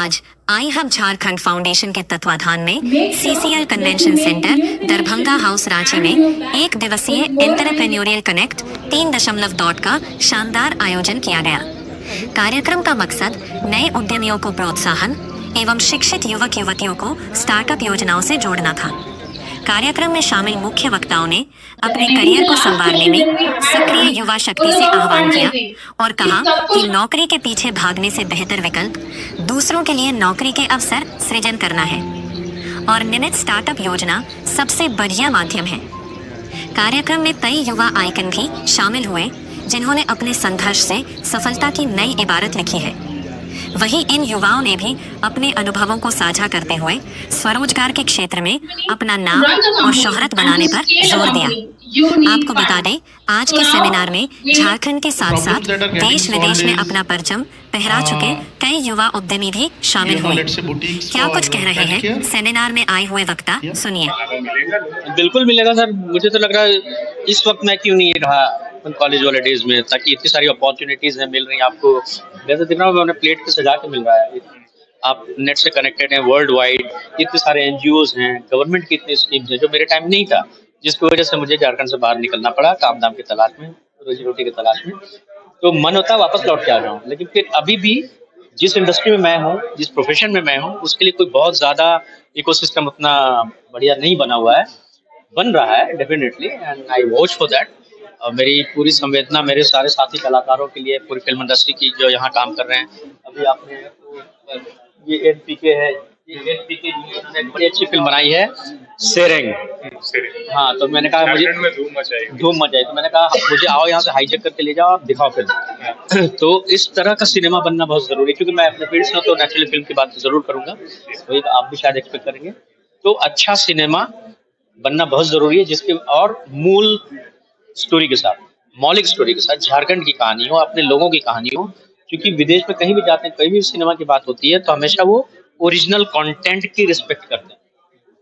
आज आई hub Jharkhand foundation के तत्वाधान में CCL convention centre Darbhanga house Ranchi में एक दिवसीय एंटरप्रेन्योरियल कनेक्ट 3 दौड़ का शानदार आयोजन किया गया। कार्यक्रम का मकसद नए उद्यमियों को प्रोत्साहन एवं शिक्षित युवक युवतियों को स्टार्टअप योजनाओं से जोड़ना था। कार्यक्रम में शामिल मुख्य वक्ताओं ने अपने करियर को संवारने में सक्रिय युवा शक्ति से आह्वान किया और कहा कि नौकरी के पीछे भागने से बेहतर विकल्प दूसरों के लिए नौकरी के अवसर सृजन करना है और नियमित स्टार्टअप योजना सबसे बढ़िया माध्यम है। कार्यक्रम में कई युवा आइकन भी शामिल हुए जिन्होंने अपने संघर्ष से सफलता की नई इबारत लिखी है। वहीं इन युवाओं ने भी अपने अनुभवों को साझा करते हुए स्वरोजगार के क्षेत्र में अपना नाम और शोहरत बनाने पर जोर दिया। आपको बता दें, आज के सेमिनार में झारखंड के साथ साथ देश विदेश में अपना परचम फहरा चुके कई युवा उद्यमी भी शामिल हुए। क्या कुछ कह रहे हैं सेमिनार में आए हुए वक्ता, सुनिए। बिल्कुल मिलेगा सर, मुझे तो लग रहा है इस वक्त मैं क्यों नहीं रहा कॉलेज वाले डेज में, ताकि इतनी सारी अपॉर्चुनिटीज हैं मिल रही हैं आपको। वैसे दिन में प्लेट पे सजा के मिल रहा है, आप नेट से कनेक्टेड हैं वर्ल्ड वाइड, इतने सारे एनजीओज हैं, गवर्नमेंट की इतनी स्कीम्स हैं जो मेरे टाइम नहीं था, जिसकी वजह से मुझे झारखंड से बाहर निकलना पड़ा काम धाम की तलाश में, रोजी रोटी की तलाश में। तो मन होता है वापस लौट के आ जाऊँ, लेकिन फिर अभी भी जिस इंडस्ट्री में मैं हूँ, जिस प्रोफेशन में मैं हूँ, उसके लिए कोई बहुत ज्यादा इकोसिस्टम उतना बढ़िया नहीं बना हुआ है। बन रहा है definitely, and I watch for that. मेरी पूरी संवेदना मेरे सारे साथी कलाकारों के लिए, पूरी फिल्म इंडस्ट्री की जो यहाँ काम कर रहे हैं। अभी आपने ये एनपीके है, ये एनपीके ने एक बड़ी अच्छी फिल्म बनाई है सेरेंग। हाँ, तो मैंने कहा मुझे धूम मचाई, तो मैंने कहा मुझे आओ यहाँ से हाईजेक करके ले जाओ, आप दिखाओ फिल्म। तो इस तरह का सिनेमा बनना बहुत जरूरी है, क्योंकि मैं अपने फील्ड से हूं, तो नेचुरली फिल्म की बात तो जरूर करूंगा, वही आप भी शायद एक्सपेक्ट करेंगे। तो अच्छा सिनेमा बनना बहुत जरूरी है, जिसके और मूल स्टोरी के साथ, मौलिक स्टोरी के साथ झारखंड की कहानी हो, अपने लोगों की कहानी हो। क्योंकि विदेश में कहीं भी जाते हैं, कहीं भी सिनेमा की बात होती है, तो हमेशा वो ओरिजिनल कंटेंट की रिस्पेक्ट करते हैं।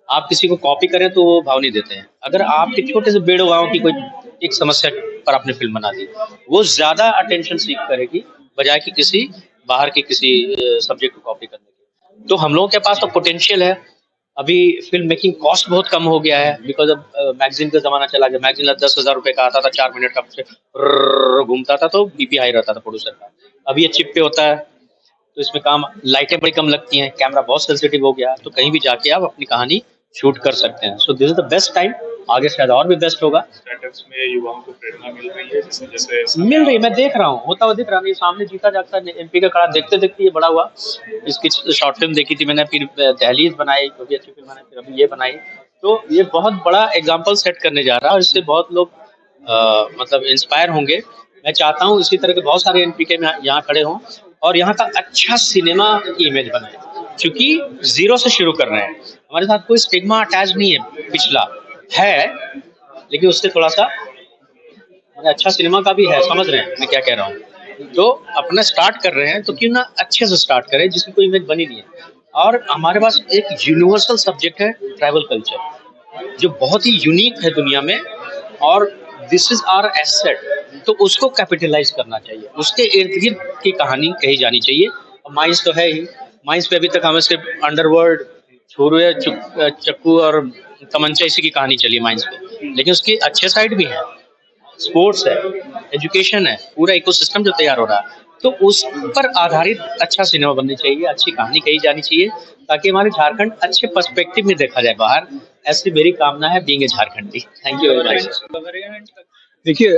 आप किसी को कॉपी करें तो वो भाव नहीं देते हैं। अगर आपके छोटे से बेड़ो गांव की कोई एक समस्या पर आपने फिल्म बना दी, वो ज्यादा अटेंशन सीख करेगी बजाय कि किसी बाहर के किसी सब्जेक्ट को कॉपी करने की। तो हम लोगों के पास तो पोटेंशियल है। अभी फिल्म मेकिंग कॉस्ट बहुत कम हो गया है, बिकॉज अब मैगजीन का जमाना चला गया। मैगजीन 10,000 रुपए का आता था, 4 मिनट का घूमता था, तो बीपी हाई रहता था प्रोड्यूसर का। अभी ये चिप पे होता है, तो इसमें काम, लाइटें बड़ी कम लगती हैं, कैमरा बहुत सेंसिटिव हो गया, तो कहीं भी जाके आप अपनी कहानी शूट कर सकते हैं। So this is the best time. आगे शायद और भी बेस्ट होगा। स्टार्टअप्स में युवाओं को प्रेरणा मिल रही है, जैसे मिल रही, मैं देख रहा हूँ, होता हुआ दिख रहा है। सामने जीता जागता एमपी का खड़ा देखते देखते ये बड़ा हुआ। इसकी शॉर्ट फिल्म देखी थी मैंने, फिर दहलीज बनाई, जो भी अच्छी फिल्म बनाई, फिर अभी ये बनाई। तो ये बहुत बड़ा एग्जाम्पल सेट करने जा रहा है और इससे बहुत लोग मतलब इंस्पायर होंगे। मैं चाहता हूँ इसी तरह के बहुत सारे एनपीके में यहाँ खड़े हों और यहाँ का अच्छा सिनेमा की इमेज बनाए, क्योंकि जीरो से शुरू कर रहे हैं। हमारे साथ कोई स्टिग्मा अटैच नहीं है, पिछला है, लेकिन उससे थोड़ा सा अच्छा सिनेमा का भी है। समझ रहे हैं मैं क्या कह रहा हूँ? तो अपना स्टार्ट कर रहे हैं, तो क्यों ना अच्छे से स्टार्ट करें, जिसकी कोई इमेज बनी नहीं है। और हमारे पास एक यूनिवर्सल सब्जेक्ट है ट्राइबल कल्चर, जो बहुत ही यूनिक है दुनिया में, और दिस इज आवर एसेट। तो उसको कैपिटलाइज करना चाहिए, उसके इर्द गिर्द की कहानी कही जानी चाहिए। माइंस तो है ही, माइंस पे अभी तक हमें सिर्फ अंडरवर्ल्ड, छोरे, चक्कू और तमंचा, इसी की कहानी चली माइंस पे, लेकिन उसकी अच्छे साइड भी है। स्पोर्ट्स है, एजुकेशन है, पूरा इकोसिस्टम जो तैयार हो रहा है, तो उस पर आधारित अच्छा सिनेमा बननी चाहिए, अच्छी कहानी कही जानी चाहिए, ताकि हमारे झारखंड अच्छे पर्सपेक्टिव में देखा जाए बाहर। ऐसी मेरी कामना है, being a Jharkhandi. Thank you very much. देखिए,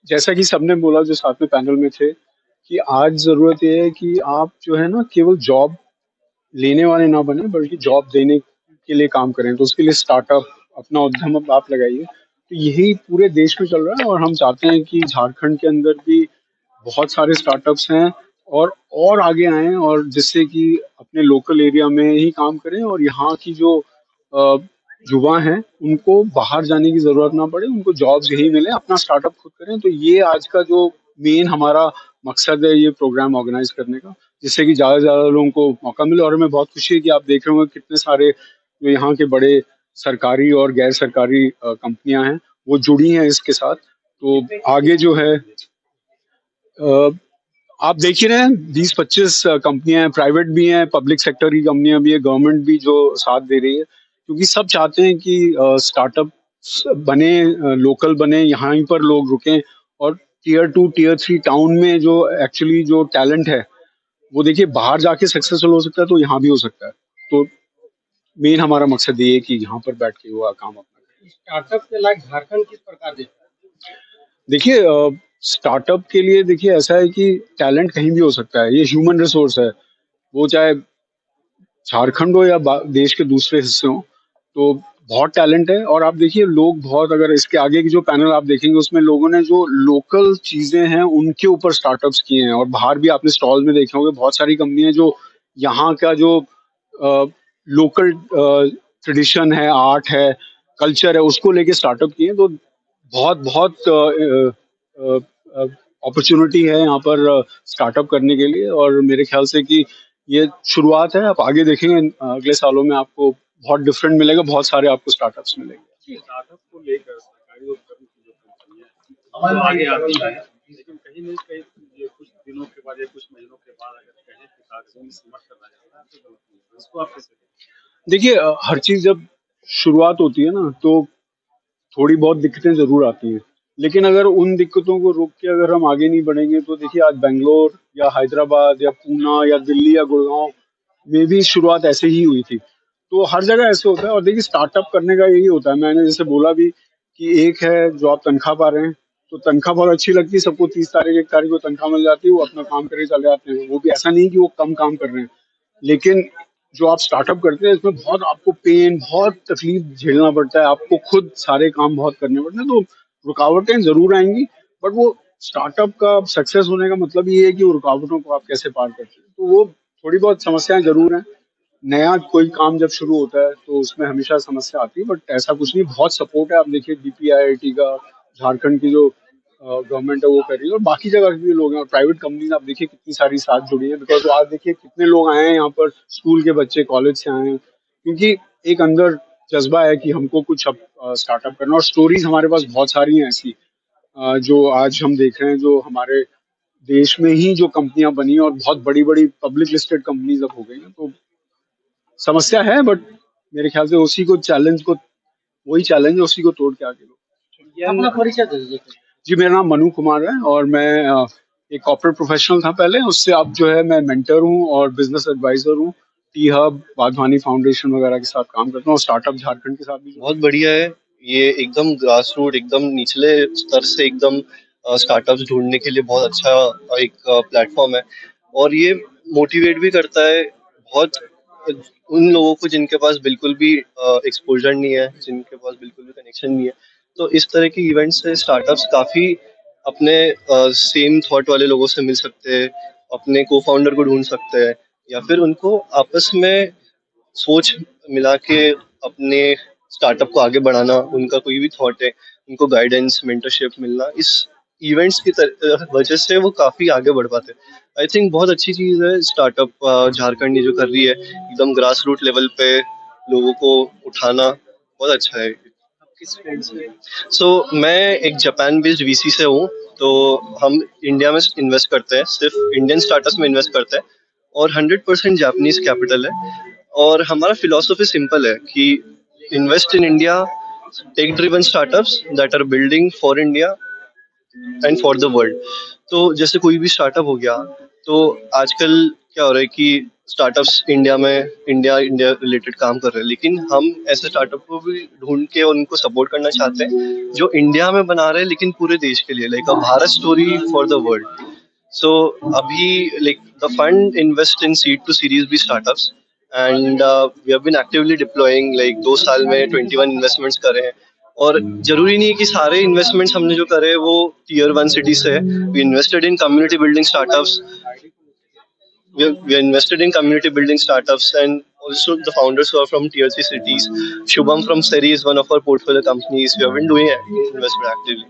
जैसा कि सबने बोला जो साथ में पैनल में थे, कि आज जरूरत ये है कि आप जो है ना, केवल जॉब लेने वाले ना बने, बल्कि जॉब देने के लिए काम करें। तो उसके लिए स्टार्टअप, अपना उद्यम आप लगाइए। तो यही पूरे देश में चल रहा है और हम चाहते हैं कि झारखंड के अंदर भी बहुत सारे स्टार्टअप्स हैं और आगे आएं, और जिससे कि अपने लोकल एरिया में ही काम करें और यहाँ की जो युवा हैं उनको बाहर जाने की जरूरत ना पड़े, उनको जॉब्स यही मिले, अपना स्टार्टअप खुद करें। तो ये आज का जो मेन हमारा मकसद है ये प्रोग्राम ऑर्गेनाइज करने का, जिससे कि ज्यादा से ज्यादा लोगों को मौका मिले। और हमें बहुत खुशी है कि आप देख रहे होंगे कितने सारे जो यहाँ के बड़े सरकारी और गैर सरकारी कंपनियां हैं वो जुड़ी हैं इसके साथ। तो आगे जो है आप देख ही रहे हैं 20-25 कंपनियां हैं, प्राइवेट भी हैं, पब्लिक सेक्टर की कंपनियां भी है, गवर्नमेंट भी जो साथ दे रही है, क्योंकि सब चाहते हैं कि स्टार्टअप बने, लोकल बने, यहाँ ही पर लोग रुकें। और टीयर 2 टीयर 3 टाउन में जो एक्चुअली जो टैलेंट है वो देखिए बाहर जाके सक्सेसफुल हो सकता है तो यहाँ भी हो सकता है। तो मेन हमारा मकसद ये है कि यहाँ पर बैठ के वो काम अपना करें। स्टार्टअप के लायक झारखंड किस प्रकार देखता है? देखिए स्टार्टअप के लिए देखिए ऐसा है कि टैलेंट कहीं भी हो सकता है, ये ह्यूमन रिसोर्स है, वो चाहे झारखंड हो या देश के दूसरे हिस्से हो, तो बहुत टैलेंट है। और आप देखिए लोग बहुत, अगर इसके आगे की जो पैनल आप देखेंगे उसमें लोगों ने जो लोकल चीजें हैं उनके ऊपर स्टार्टअप्स किए हैं। और बाहर भी आपने स्टॉल में देखे होंगे बहुत सारी कंपनियां जो यहाँ का जो लोकल ट्रेडिशन है, आर्ट है, कल्चर है, उसको लेके स्टार्टअप किए हैं। तो बहुत बहुत अपॉर्चुनिटी है यहाँ पर स्टार्टअप करने के लिए। और मेरे ख्याल से कि ये शुरुआत है, आप आगे देखेंगे अगले सालों में आपको बहुत डिफरेंट मिलेगा, बहुत सारे आपको स्टार्टअप्स मिलेंगे। स्टार्टअप को लेकर सरकारी और कर्म की जो कंपनियां हैं वो आगे आती है, लेकिन कहीं न कहीं ये कुछ दिनों के बाद या कुछ महीनों के बाद अगर कहें कि कागजों में सिमट कर रह जाता है तो गलत नहीं है। इसको आप कैसे देखते देखिए हर चीज जब शुरुआत होती है ना तो थोड़ी बहुत दिक्कतें जरूर आती हैं, लेकिन अगर उन दिक्कतों को रोक के अगर हम आगे नहीं बढ़ेंगे तो देखिए आज बेंगलोर या हैदराबाद या पूना या दिल्ली या गुड़गांव में भी शुरुआत ऐसे ही हुई थी। तो हर जगह ऐसे होता है। और देखिए स्टार्टअप करने का यही होता है, मैंने जैसे बोला भी कि एक है जो आप तनख्वाह पा रहे हैं, तो तनख्वाह बहुत अच्छी लगती है सबको, 30 तारीख 1 तारीख को तनख्वाह मिल जाती है, वो अपना काम करके चले जाते हैं। वो भी ऐसा नहीं कि वो कम काम कर रहे हैं, लेकिन जो आप स्टार्टअप करते हैं इसमें बहुत आपको पेन, बहुत तकलीफ झेलना पड़ता है, आपको खुद सारे काम बहुत करने पड़ते हैं। तो रुकावटें जरूर आएंगी, बट वो स्टार्टअप का सक्सेस होने का मतलब ये है कि वो रुकावटों को आप कैसे पार करते हैं। तो वो थोड़ी बहुत समस्याएं जरूर हैं, नया कोई काम जब शुरू होता है तो उसमें हमेशा समस्या आती है, बट ऐसा कुछ नहीं, बहुत सपोर्ट है। आप देखिए डीपीआईआईटी का झारखंड की जो गवर्नमेंट है वो कर रही है, और बाकी जगह के भी लोग हैं, और प्राइवेट कंपनीज आप देखिए कितनी सारी साथ जुड़ी है। बिकॉज आज देखिए कितने लोग आए हैं यहाँ पर, स्कूल के बच्चे, कॉलेज से आए हैं, क्योंकि एक अंदर जज्बा है कि हमको कुछ अब स्टार्टअप करना। और स्टोरीज हमारे पास बहुत सारी हैं ऐसी, जो आज हम देख रहे हैं, जो हमारे देश में ही जो कंपनियां बनी और बहुत बड़ी बड़ी पब्लिक लिस्टेड कंपनीज अब हो गई हैं। तो समस्या है, बट मेरे ख्याल से उसी को चैलेंज को, वही चैलेंज है, उसी को तोड़ के आगे लो। अपना परिचय दे दीजिए। जी मेरा नाम मनु कुमार है और मैं एक कॉर्पोरेट प्रोफेशनल था पहले, उससे अब जो है मैं मेंटर हूँ और बिजनेस एडवाइजर हूँ। टी हब, वाधवानी फाउंडेशन वगैरह के साथ काम करता हूँ, और स्टार्टअप झारखंड के साथ भी। बहुत बढ़िया है ये, एकदम ग्रास रूट, एकदम निचले स्तर से एकदम स्टार्टअप्स ढूंढने के लिए बहुत अच्छा एक प्लेटफॉर्म है। और ये मोटिवेट भी करता है बहुत उन लोगों को जिनके पास बिल्कुल भी एक्सपोजर नहीं है, जिनके पास बिल्कुल भी कनेक्शन नहीं है। तो इस तरह की इवेंट्स से स्टार्टअप्स काफ़ी अपने सेम थॉट वाले लोगों से मिल सकते हैं, अपने को फाउंडर को ढूंढ सकते हैं, या फिर उनको आपस में सोच मिला के अपने स्टार्टअप को आगे बढ़ाना, उनका कोई भी थॉट है, उनको गाइडेंस, मेंटरशिप मिलना, इस इवेंट्स की वजह से वो काफ़ी आगे बढ़ पाते हैं। आई थिंक बहुत अच्छी चीज़ है स्टार्टअप झारखंड ये जो कर रही है, एकदम ग्रास रूट लेवल पे लोगों को उठाना, बहुत अच्छा है। किस फील्ड से? मैं एक जापान बेस्ड वीसी से हूँ। तो हम इंडिया में इन्वेस्ट करते हैं, सिर्फ इंडियन स्टार्टअप्स में इन्वेस्ट करते हैं, और 100% जापानीज कैपिटल है। और हमारा फिलॉसफी सिंपल है कि invest in India, tech driven startups that are building for India and for the world. तो जैसे कोई भी स्टार्टअप हो गया, तो आजकल क्या हो रहा है कि स्टार्टअप्स इंडिया में इंडिया रिलेटेड काम कर रहे हैं, लेकिन हम ऐसे स्टार्टअप को भी ढूंढ के उनको सपोर्ट करना चाहते हैं जो इंडिया में बना रहे हैं लेकिन पूरे देश के लिए, like a Bharat story for the world. So अभी like the fund invest in seed to series B startups, and we have been actively deploying, like 2 साल में 21 इन्वेस्टमेंट्स करे हैं। और जरूरी नहीं है कि सारे इन्वेस्टमेंट्स हमने जो करे वो टीयर 1 सिटी से है। We invested in community building startups, we are invested in community building startups, and also the founders who are from tier 3 cities. Shubham from Seri is one of our portfolio companies. We have been doing investment actively.